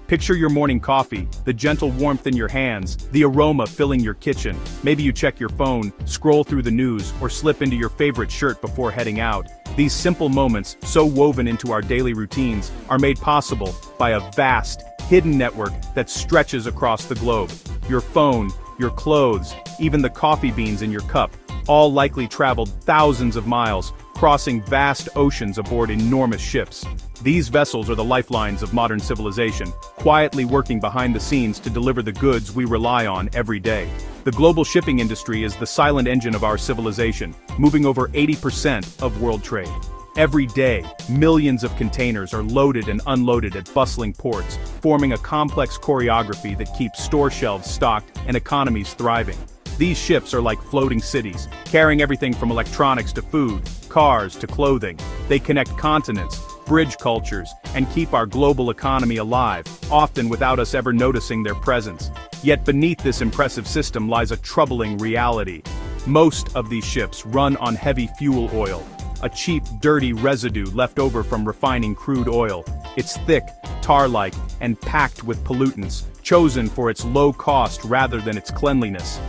Picture your morning coffee, the gentle warmth in your hands, the aroma filling your kitchen. Maybe you check your phone, scroll through the news, or slip into your favorite shirt before heading out. These simple moments, so woven into our daily routines, are made possible by a vast, hidden network that stretches across the globe. Your phone, your clothes, even the coffee beans in your cup, all likely traveled thousands of miles, crossing vast oceans aboard enormous ships. These vessels are the lifelines of modern civilization, quietly working behind the scenes to deliver the goods we rely on every day. The global shipping industry is the silent engine of our civilization, moving over 80% of world trade. Every day, millions of containers are loaded and unloaded at bustling ports, forming a complex choreography that keeps store shelves stocked and economies thriving. These ships are like floating cities, carrying everything from electronics to food, cars to clothing. They connect continents, bridge cultures, and keep our global economy alive, often without us ever noticing their presence. Yet beneath this impressive system lies a troubling reality. Most of these ships run on heavy fuel oil, a cheap, dirty residue left over from refining crude oil. It's thick, tar-like, and packed with pollutants, chosen for its low cost rather than its cleanliness.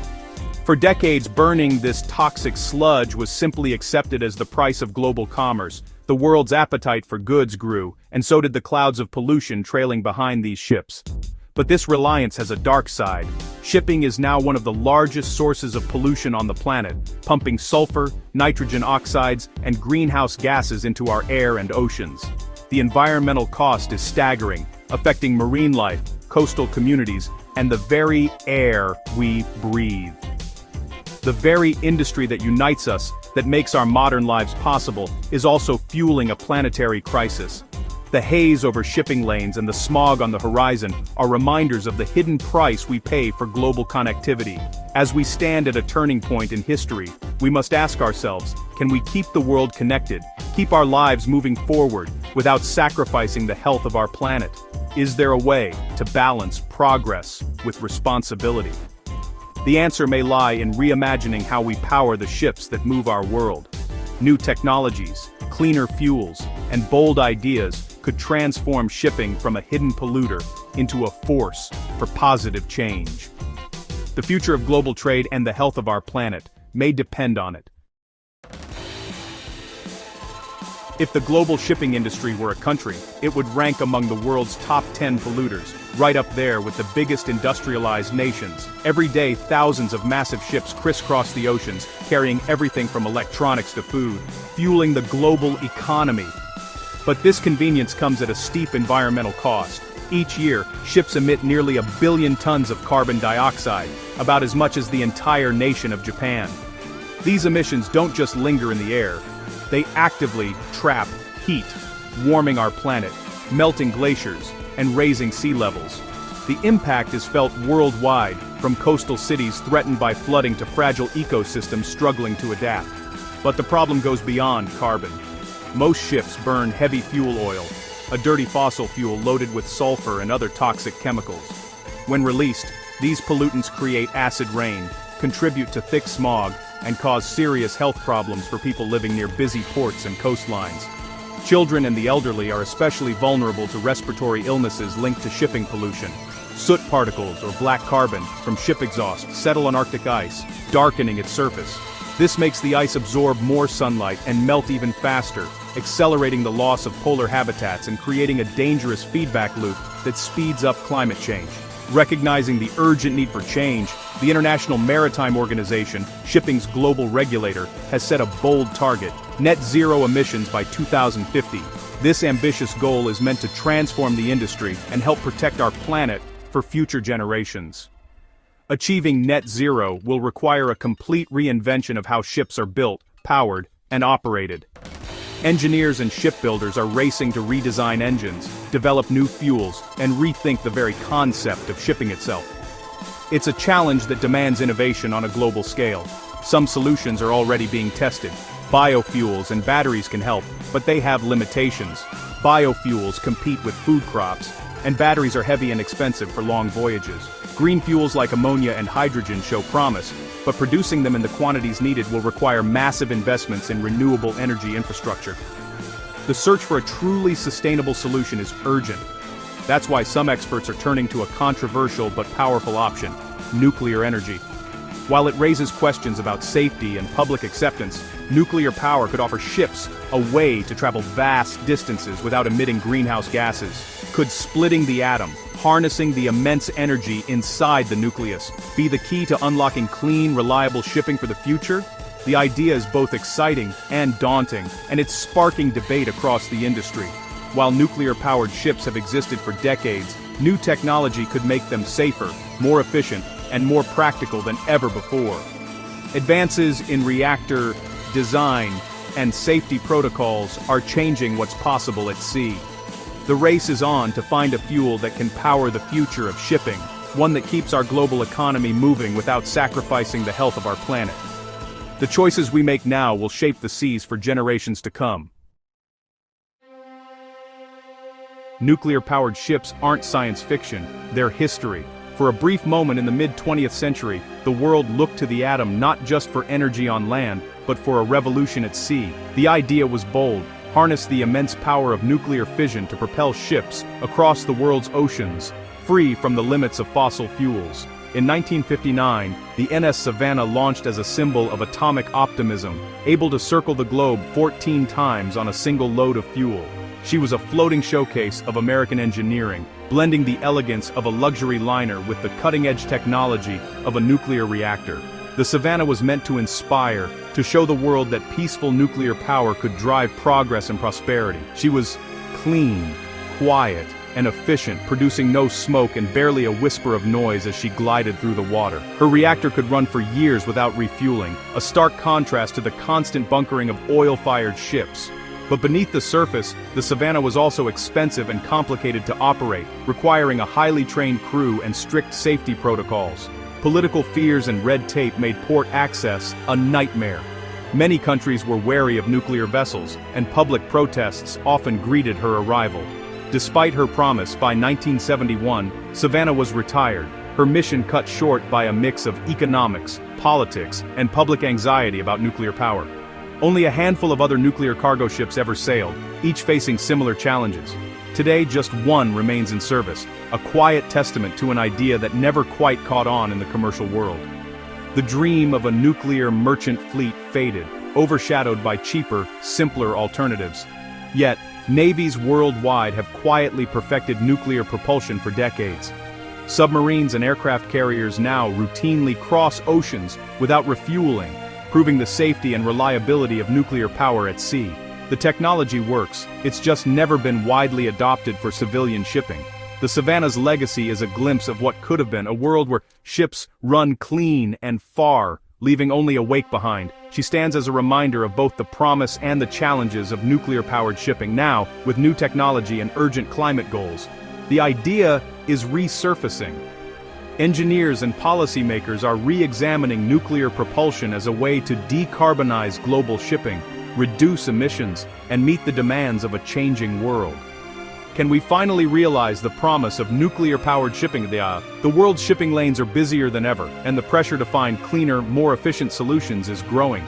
For decades, burning this toxic sludge was simply accepted as the price of global commerce. The world's appetite for goods grew, and so did the clouds of pollution trailing behind these ships. But this reliance has a dark side. Shipping is now one of the largest sources of pollution on the planet, pumping sulfur, nitrogen oxides, and greenhouse gases into our air and oceans. The environmental cost is staggering, affecting marine life, coastal communities, and the very air we breathe. The very industry that unites us, that makes our modern lives possible, is also fueling a planetary crisis. The haze over shipping lanes and the smog on the horizon are reminders of the hidden price we pay for global connectivity. As we stand at a turning point in history, we must ask ourselves, can we keep the world connected, keep our lives moving forward, without sacrificing the health of our planet? Is there a way to balance progress with responsibility? The answer may lie in reimagining how we power the ships that move our world. New technologies, cleaner fuels, and bold ideas could transform shipping from a hidden polluter into a force for positive change. The future of global trade and the health of our planet may depend on it. If the global shipping industry were a country, it would rank among the world's top 10 polluters, right up there with the biggest industrialized nations. Every day, thousands of massive ships crisscross the oceans, carrying everything from electronics to food, fueling the global economy. But this convenience comes at a steep environmental cost. Each year, ships emit nearly 1 billion tons of carbon dioxide, about as much as the entire nation of Japan. These emissions don't just linger in the air. They actively trap heat, warming our planet, melting glaciers, and raising sea levels. The impact is felt worldwide, from coastal cities threatened by flooding to fragile ecosystems struggling to adapt. But the problem goes beyond carbon. Most ships burn heavy fuel oil, a dirty fossil fuel loaded with sulfur and other toxic chemicals. When released, these pollutants create acid rain, contribute to thick smog, and cause serious health problems for people living near busy ports and coastlines. Children and the elderly are especially vulnerable to respiratory illnesses linked to shipping pollution. Soot particles or black carbon from ship exhaust settle on Arctic ice, darkening its surface. This makes the ice absorb more sunlight and melt even faster, accelerating the loss of polar habitats and creating a dangerous feedback loop that speeds up climate change. Recognizing the urgent need for change, the International Maritime Organization, shipping's global regulator, has set a bold target: net zero emissions by 2050. This ambitious goal is meant to transform the industry and help protect our planet for future generations. Achieving net zero will require a complete reinvention of how ships are built, powered, and operated. Engineers and shipbuilders are racing to redesign engines, develop new fuels, and rethink the very concept of shipping itself. It's a challenge that demands innovation on a global scale. Some solutions are already being tested. Biofuels and batteries can help, but they have limitations. Biofuels compete with food crops, and batteries are heavy and expensive for long voyages. Green fuels like ammonia and hydrogen show promise, but producing them in the quantities needed will require massive investments in renewable energy infrastructure. The search for a truly sustainable solution is urgent. That's why some experts are turning to a controversial but powerful option: nuclear energy. While it raises questions about safety and public acceptance, nuclear power could offer ships a way to travel vast distances without emitting greenhouse gases. Could splitting the atom, harnessing the immense energy inside the nucleus, be the key to unlocking clean, reliable shipping for the future? The idea is both exciting and daunting, and it's sparking debate across the industry. While nuclear-powered ships have existed for decades, new technology could make them safer, more efficient, and more practical than ever before. Advances in reactor design and safety protocols are changing what's possible at sea. The race is on to find a fuel that can power the future of shipping, one that keeps our global economy moving without sacrificing the health of our planet. The choices we make now will shape the seas for generations to come. Nuclear-powered ships aren't science fiction, they're history. For a brief moment in the mid-20th century, the world looked to the atom not just for energy on land, but for a revolution at sea. The idea was bold: harness the immense power of nuclear fission to propel ships across the world's oceans, free from the limits of fossil fuels. In 1959, the NS Savannah launched as a symbol of atomic optimism, able to circle the globe 14 times on a single load of fuel. She was a floating showcase of American engineering, blending the elegance of a luxury liner with the cutting-edge technology of a nuclear reactor. The Savannah was meant to inspire, to show the world that peaceful nuclear power could drive progress and prosperity. She was clean, quiet, and efficient, producing no smoke and barely a whisper of noise as she glided through the water. Her reactor could run for years without refueling, a stark contrast to the constant bunkering of oil-fired ships. But beneath the surface, the Savannah was also expensive and complicated to operate, requiring a highly trained crew and strict safety protocols. Political fears and red tape made port access a nightmare. Many countries were wary of nuclear vessels, and public protests often greeted her arrival. Despite her promise, by 1971, Savannah was retired, her mission cut short by a mix of economics, politics, and public anxiety about nuclear power. Only a handful of other nuclear cargo ships ever sailed, each facing similar challenges. Today, just one remains in service, a quiet testament to an idea that never quite caught on in the commercial world. The dream of a nuclear merchant fleet faded, overshadowed by cheaper, simpler alternatives. Yet, navies worldwide have quietly perfected nuclear propulsion for decades. Submarines and aircraft carriers now routinely cross oceans without refueling, proving the safety and reliability of nuclear power at sea. The technology works, it's just never been widely adopted for civilian shipping. The Savannah's legacy is a glimpse of what could have been, a world where ships run clean and far, leaving only a wake behind. She stands as a reminder of both the promise and the challenges of nuclear-powered shipping now, with new technology and urgent climate goals. The idea is resurfacing. Engineers and policymakers are re-examining nuclear propulsion as a way to decarbonize global shipping, reduce emissions, and meet the demands of a changing world. Can we finally realize the promise of nuclear-powered shipping? The world's shipping lanes are busier than ever, and the pressure to find cleaner, more efficient solutions is growing.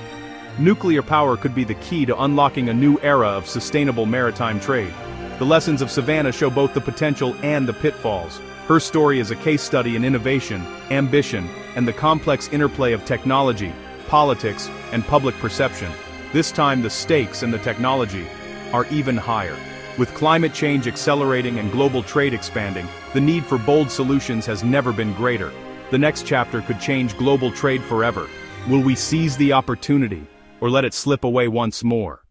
Nuclear power could be the key to unlocking a new era of sustainable maritime trade. The lessons of Savannah show both the potential and the pitfalls. Her story is a case study in innovation, ambition, and the complex interplay of technology, politics, and public perception. This time the stakes and the technology are even higher. With climate change accelerating and global trade expanding, the need for bold solutions has never been greater. The next chapter could change global trade forever. Will we seize the opportunity, or let it slip away once more?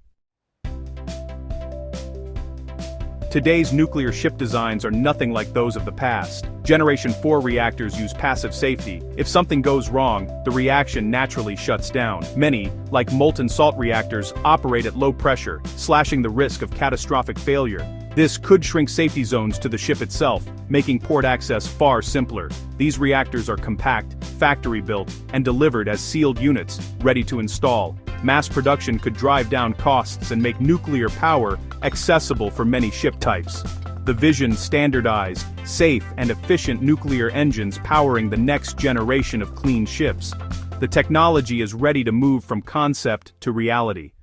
Today's nuclear ship designs are nothing like those of the past. Generation 4 reactors use passive safety. If something goes wrong, the reaction naturally shuts down. Many, like molten salt reactors, operate at low pressure, slashing the risk of catastrophic failure. This could shrink safety zones to the ship itself, making port access far simpler. These reactors are compact, factory-built, and delivered as sealed units, ready to install. Mass production could drive down costs and make nuclear power accessible for many ship types. The vision: standardized, safe, and efficient nuclear engines powering the next generation of clean ships. The technology is ready to move from concept to reality.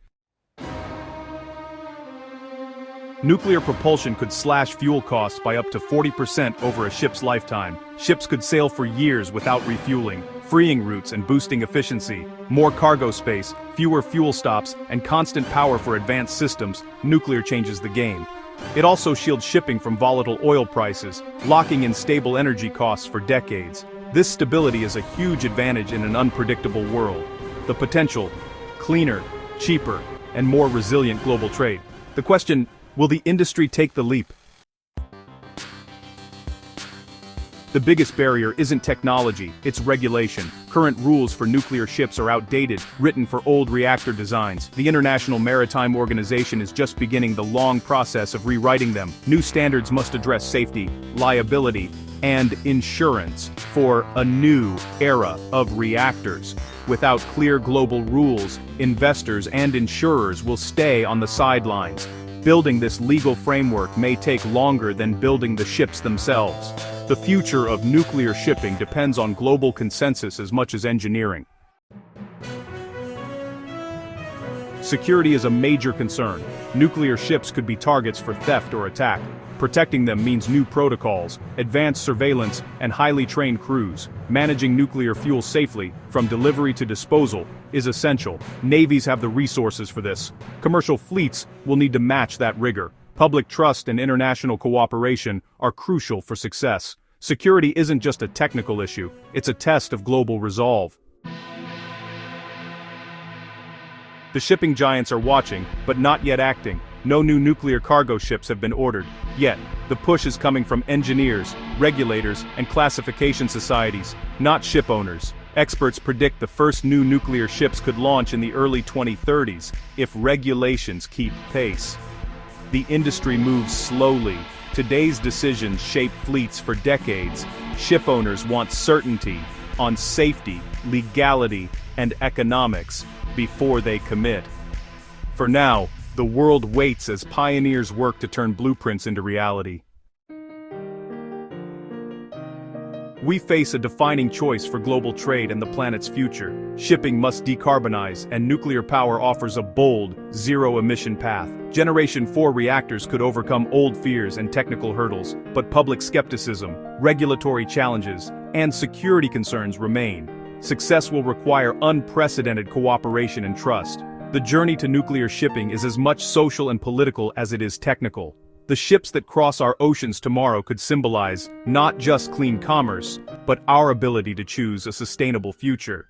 Nuclear propulsion could slash fuel costs by up to 40% over a ship's lifetime. Ships could sail for years without refueling, freeing routes and boosting efficiency. More cargo space, fewer fuel stops, and constant power for advanced systems. Nuclear changes the game. It also shields shipping from volatile oil prices, locking in stable energy costs for decades. This stability is a huge advantage in an unpredictable world. The potential: cleaner, cheaper, and more resilient global trade. The question: will the industry take the leap? The biggest barrier isn't technology, it's regulation. Current rules for nuclear ships are outdated, written for old reactor designs. The International Maritime Organization is just beginning the long process of rewriting them. New standards must address safety, liability, and insurance for a new era of reactors. Without clear global rules, investors and insurers will stay on the sidelines. Building this legal framework may take longer than building the ships themselves. The future of nuclear shipping depends on global consensus as much as engineering. Security is a major concern. Nuclear ships could be targets for theft or attack. Protecting them means new protocols, advanced surveillance, and highly trained crews. Managing nuclear fuel safely, from delivery to disposal, is essential. Navies have the resources for this. Commercial fleets will need to match that rigor. Public trust and international cooperation are crucial for success. Security isn't just a technical issue, it's a test of global resolve. The shipping giants are watching, but not yet acting. No new nuclear cargo ships have been ordered. Yet, the push is coming from engineers, regulators, and classification societies, not ship owners. Experts predict the first new nuclear ships could launch in the early 2030s, if regulations keep pace. The industry moves slowly. Today's decisions shape fleets for decades. Ship owners want certainty on safety, legality, and economics before they commit. For now, the world waits as pioneers work to turn blueprints into reality. We face a defining choice for global trade and the planet's future. Shipping must decarbonize, and nuclear power offers a bold, zero-emission path. Generation 4 reactors could overcome old fears and technical hurdles, but public skepticism, regulatory challenges, and security concerns remain. Success will require unprecedented cooperation and trust. The journey to nuclear shipping is as much social and political as it is technical. The ships that cross our oceans tomorrow could symbolize not just clean commerce, but our ability to choose a sustainable future.